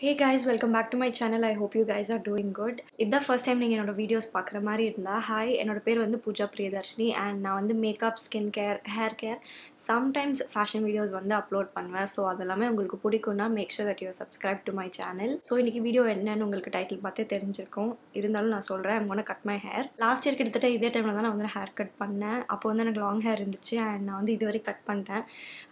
Hey guys, welcome back to my channel. I hope you guys are doing good. It's the first time நீங்க என்னோட videos பார்க்குற மாதிரி இருந்தா hi, என்னோட பேர் வந்து பூஜா பிரியதர்ஷினி அண்ட் நான் வந்து makeup, skin care, hair care, sometimes fashion videos வந்து அப்லோட் பண்ணுவேன். ஸோ அதெல்லாமே உங்களுக்கு பிடிக்கும்னா make sure that you subscribe to my channel. So இன்னைக்கு வீடியோ என்னன்னு உங்களுக்கு டைட்டில் பார்த்தே தெரிஞ்சிருக்கும். இருந்தாலும் நான் சொல்கிறேன், I'm gonna cut my hair. Last year கிட்டத்தட்ட இதே டைமில் தான் நான் வந்து ஹேர் கட் பண்ணேன். அப்போ வந்து எனக்கு லாங் ஹேர் இருந்துச்சு அண்ட் நான் வந்து இதுவரை கட் பண்ணிட்டேன்.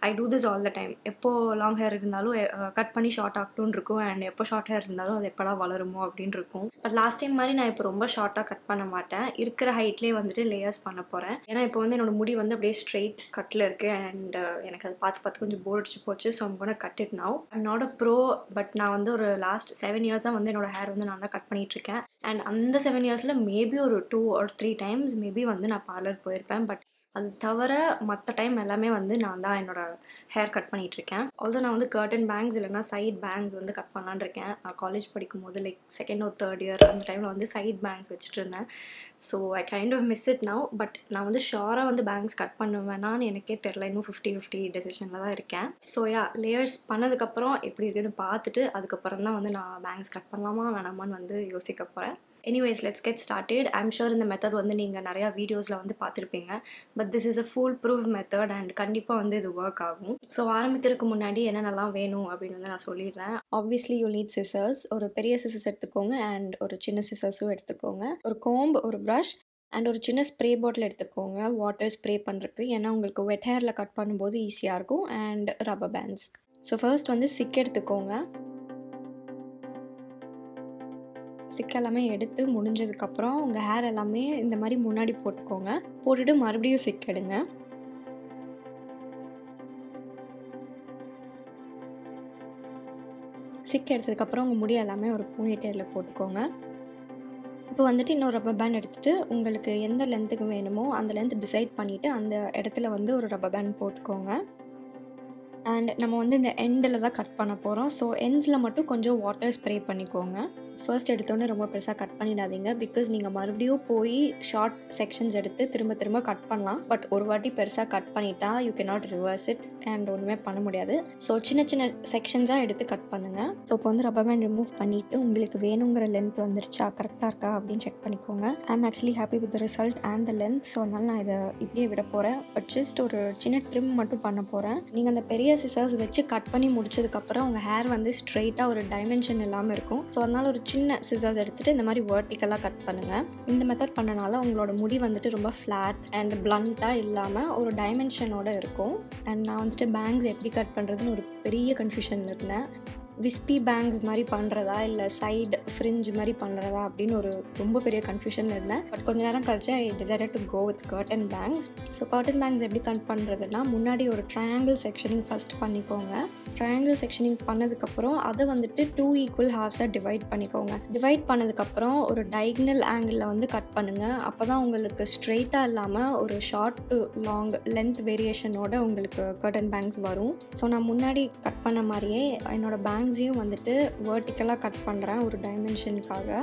I do this all the time. எப்போ லாங் ஹேர் இருந்தாலும் கட் பண்ணி ஷார்ட் ஆகட்டும்னு இருக்கும் அண்ட் எப்போ ஷார்ட் ஹேர் இருந்தாலும் அது எப்படா வளருமோ அப்படின்னு இருக்கும். பட் லாஸ்ட் டைம் மாதிரி நான் இப்போ ரொம்ப ஷார்ட்டாக கட் பண்ண மாட்டேன். இருக்கிற ஹைட்லேயே வந்துட்டு லேயர்ஸ் பண்ண போகிறேன். ஏன்னா இப்போ வந்து என்னோட முடி வந்து அப்படியே ஸ்ட்ரெயிட் கட்டில் இருக்குது அண்ட் எனக்கு அது பார்த்து கொஞ்சம் போர் அடிச்சு போச்சு. So I'm gonna cut it now. I'm not a pro, but நான் வந்து ஒரு லாஸ்ட் 7 years தான் வந்து என்னோட ஹேர் வந்து நான் தான் கட் பண்ணிட்டு இருக்கேன். அண்ட் அந்த 7 yearsல மேபி ஒரு 2 or 3 times மேபி வந்து நான் பார்லர் போயிருப்பேன். பட் அது தவிர மற்ற டைம் எல்லாமே வந்து நான் தான் என்னோட ஹேர் கட் பண்ணிகிட்ருக்கேன். ஆல்சோ நான் வந்து கர்டன் பேங்க்ஸ் இல்லைனா சைட் பேங்க்ஸ் வந்து கட் பண்ணலான்னு இருக்கேன். காலேஜ் படிக்கும் போது like 2nd or 3rd year அந்த டைமில் வந்து சைட் பேங்க்ஸ் வச்சுட்டு இருந்தேன். So I kind of miss it now. But நான் வந்து ஷோராக வந்து பேங்க்ஸ் கட் பண்ணுவேனான்னு எனக்கே தெரில. இன்னும் 50-50 டெசிஷனில் தான் இருக்கேன். ஸோ லேயர்ஸ் பண்ணதுக்கப்புறம் எப்படி இருக்குன்னு பார்த்துட்டு அதுக்கப்புறம் தான் வந்து நான் பேங்க்ஸ் கட் பண்ணலாமா வேணாமான்னு வந்து யோசிக்க போகிறேன். Anyways, let's get started. I'm sure இந்த மெத்தட் வந்து நீங்கள் நிறையா வீடியோஸில் வந்து பார்த்துருப்பீங்க. But this is a full proof method and கண்டிப்பாக வந்து இது ஒர்க் ஆகும். ஸோ ஆரம்பிக்கிறதுக்கு முன்னாடி என்னென்னலாம் வேணும் அப்படின்னு வந்து நான் சொல்லிடுறேன். Obviously you need scissors. ஒரு பெரிய சிசர்ஸ் எடுத்துக்கோங்க அண்ட் ஒரு சின்ன சிசர்ஸும் எடுத்துக்கோங்க. ஒரு கோம்ப், ஒரு ப்ரஷ் அண்ட் ஒரு சின்ன ஸ்ப்ரே பாட்டில் எடுத்துக்கோங்க வாட்டர் ஸ்ப்ரே பண்ணுறதுக்கு. ஏன்னா உங்களுக்கு வெட் ஹேரில் கட் பண்ணும்போது ஈஸியாக இருக்கும். And rubber pants. So first வந்து சிக் எடுத்துக்கோங்க. சிக் எல்லாமே எடுத்து முடிஞ்சதுக்கப்புறம் உங்கள் ஹேர் எல்லாமே இந்த மாதிரி முன்னாடி போட்டுக்கோங்க. போட்டுட்டு மறுபடியும் சிக் எடுங்க. சிக் எடுத்ததுக்கப்புறம் உங்கள் முடி எல்லாமே ஒரு போனிடெயிலில் போட்டுக்கோங்க. இப்போ வந்துட்டு இன்னொரு ரப்பர் பேண்ட் எடுத்துகிட்டு உங்களுக்கு எந்த லென்த்துக்கு வேணுமோ அந்த லென்த் டிசைட் பண்ணிவிட்டு அந்த இடத்துல வந்து ஒரு ரப்பர் பேண்ட் போட்டுக்கோங்க. அண்ட் நம்ம வந்து இந்த எண்டில் தான் கட் பண்ண போகிறோம். ஸோ எண்ட்ஸில் மட்டும் கொஞ்சம் வாட்டர் ஸ்ப்ரே பண்ணிக்கோங்க. ஃபர்ஸ்ட் எடுத்தோடனே ரொம்ப பெருசாக கட் பண்ணிடாதீங்க. பிகாஸ் நீங்கள் மறுபடியும் போய் ஷார்ட் செக்ஷன்ஸ் எடுத்து திரும்ப கட் பண்ணலாம். பட் ஒரு வாட்டி பெருசாக கட் பண்ணிட்டா you can not reverse it and ஒன்றுமே பண்ண முடியாது. ஸோ சின்ன செக்ஷன்ஸாக எடுத்து கட் பண்ணுங்கள். ஸோ இப்போ வந்து ரப்பர் பேண்ட் ரிமூவ் பண்ணிவிட்டு உங்களுக்கு வேணுங்கிற லென்த் வந்துருச்சா, கரெக்டாக இருக்கா அப்படின்னு செக் பண்ணிக்கோங்க. I am actually happy with the result and the length. So அதனால் நான் இதை இப்படியே விட போகிறேன். பட் ஜஸ்ட் ஒரு சின்ன ட்ரிம் மட்டும் பண்ண போகிறேன். நீங்கள் அந்த பெரிய சிசர்ஸ் வச்சு கட் பண்ணி முடிச்சதுக்கப்புறம் உங்கள் ஹேர் வந்து ஸ்ட்ரெயிட்டாக ஒரு டைமென்ஷன் இல்லாமல் இருக்கும். ஸோ அதனால் ஒரு சின்ன சிசர்ஸ் எடுத்துகிட்டு இந்த மாதிரி வெர்டிக்கலாக கட் பண்ணுங்கள். இந்த மெத்தட் பண்ணனால உங்களோட முடி வந்துட்டு ரொம்ப ஃப்ளாட் அண்ட் பிளண்ட்டாக இல்லாமல் ஒரு டைமென்ஷனோட இருக்கும். அண்ட் நான் வந்துட்டு பேங்க்ஸ் எப்படி கட் பண்ணுறதுன்னு ஒரு பெரிய கன்ஃபியூஷனில் இருந்தேன். விஸ்பி பேங்க்ஸ் மாதிரி பண்ணுறதா இல்லை சைடு ஃப்ரிஞ்ச் மாதிரி பண்ணுறதா அப்படின்னு ஒரு ரொம்ப பெரிய கன்ஃபியூஷனில் இருந்தேன். பட் கொஞ்ச நேரம் கழிச்சு I decided to go with curtain bangs. So curtain bangs எப்படி கட் பண்ணுறதுன்னா முன்னாடி ஒரு ட்ரையாங்கிள் செக்ஷனிங் ஃபஸ்ட் பண்ணிக்கோங்க. ட்ரையாங்கிள் செக்ஷனிங் பண்ணதுக்கப்புறம் அதை வந்துட்டு 2 equal halves-ஆக டிவைட் பண்ணிக்கோங்க. டிவைட் பண்ணதுக்கப்புறம் ஒரு டைகனல் ஆங்கிளில் வந்து கட் பண்ணுங்கள். அப்போ தான் உங்களுக்கு ஸ்ட்ரெயிட்டாக இல்லாமல் ஒரு ஷார்ட் டு லாங் லென்த் வேரியேஷனோட உங்களுக்கு கர்டன் பேங்க்ஸ் வரும். ஸோ நான் முன்னாடி கட் பண்ண மாதிரியே என்னோடய பேங்க்ஸையும் வந்துட்டு வெர்டிக்கலாக கட் பண்ணுறேன் ஒரு டைமென்ஷனுக்காக.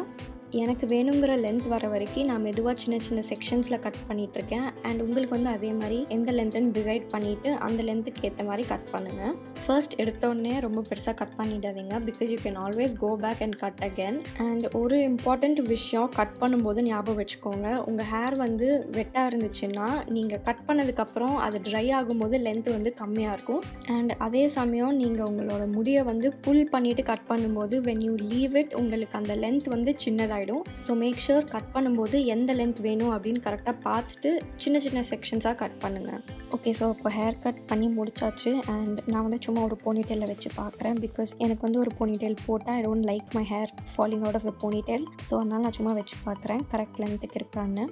எனக்கு வேணுங்கிற லென்த் வர வரைக்கும் நான் மெதுவாக சின்ன செக்ஷன்ஸில் கட் பண்ணிகிட்ருக்கேன். அண்ட் உங்களுக்கு வந்து அதே மாதிரி எந்த லென்த்துன்னு டிசைட் பண்ணிவிட்டு அந்த லென்த்துக்கு ஏற்ற மாதிரி கட் பண்ணுங்கள். ஃபர்ஸ்ட் எடுத்தோடனே ரொம்ப பெருசாக கட் பண்ணிடாதீங்க. Because you can always go back and cut again. And ஒரு இம்பார்ட்டண்ட் விஷயம் கட் பண்ணும்போது ஞாபகம் வச்சுக்கோங்க. உங்கள் ஹேர் வந்து வெட்டாக இருந்துச்சுன்னா நீங்கள் கட் பண்ணதுக்கப்புறம் அது ட்ரை ஆகும்போது லென்த் வந்து கம்மியாக இருக்கும். அண்ட் அதே சமயம் நீங்கள் உங்களோட முடியை வந்து புல் பண்ணிவிட்டு கட் பண்ணும்போது வென் யூ லீவ் இட் உங்களுக்கு அந்த லென்த் வந்து சின்னதாகிடும். ஸோ மேக் ஷூர் கட் பண்ணும்போது எந்த லென்த் வேணும் அப்படின்னு கரெக்டாக பார்த்துட்டு சின்ன செக்ஷன்ஸாக கட் பண்ணுங்கள். ஓகே, ஸோ இப்போ ஹேர் கட் பண்ணி முடிச்சாச்சு. அண்ட் நான் வந்து சும்மா ஒரு போனிடெயிலில் வச்சு பார்க்குறேன். பிகாஸ் எனக்கு வந்து ஒரு போனிடெயில் போட்டால் I don't like my hair falling out of the ponytail. So அதனால் நான் சும்மா வச்சு பார்க்குறேன் கரெக்ட் லென்த்துக்கு இருக்கான்னு.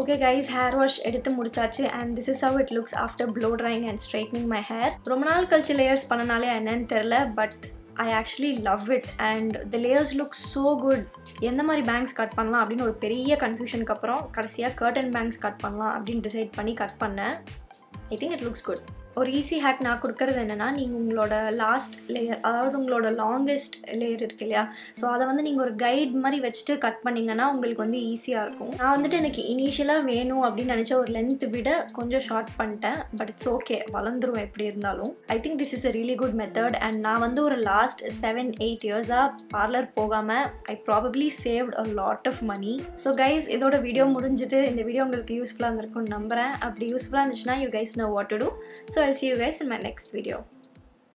ஓகே கைஸ், ஹேர் வாஷ் எடுத்து முடிச்சாச்சு. And this is how it looks after blow drying and straightening my hair. ரொம்ப நாள் கழிச்சு லேயர்ஸ் பண்ணனாலே என்னன்னு தெரில. But I actually love it and the layers look so good. எந்த மாதிரி பேங்க்ஸ் கட் பண்ணலாம் அப்படின்னு ஒரு பெரிய கன்ஃபியூஷனுக்கு அப்புறம் கடைசியாக கர்டன் பேங்க்ஸ் கட் பண்ணலாம் அப்படின்னு டிசைட் பண்ணி கட் பண்ணேன். I think it looks good. ஒரு ஈஸி ஹேக் நான் கொடுக்கறது என்னென்னா, நீங்கள் உங்களோட லாஸ்ட் லேயர், அதாவது உங்களோட லாங்கஸ்ட் லேயர் இருக்கு இல்லையா, ஸோ அதை வந்து நீங்கள் ஒரு கைட் மாதிரி வச்சுட்டு கட் பண்ணிங்கன்னா உங்களுக்கு வந்து ஈஸியாக இருக்கும். நான் வந்துட்டு எனக்கு இனிஷியலாக வேணும் அப்படின்னு நினச்ச ஒரு லென்த் விட கொஞ்சம் ஷார்ட் பண்ணிட்டேன். பட் இட்ஸ் ஓகே, வளர்ந்துரும் எப்படி இருந்தாலும். I think this is a really good method. And நான் வந்து ஒரு லாஸ்ட் 7-8 இயர்ஸாக பார்லர் போகாமல் I probably saved a lot of money. So guys, இதோட வீடியோ முடிஞ்சுது. இந்த வீடியோ உங்களுக்கு யூஸ்ஃபுல்லாக இருந்திருக்கும்னு நம்புகிறேன். அப்படி யூஸ்ஃபுல்லாக இருந்துச்சுன்னா you guys know what to do. So I'll see you guys in my next video.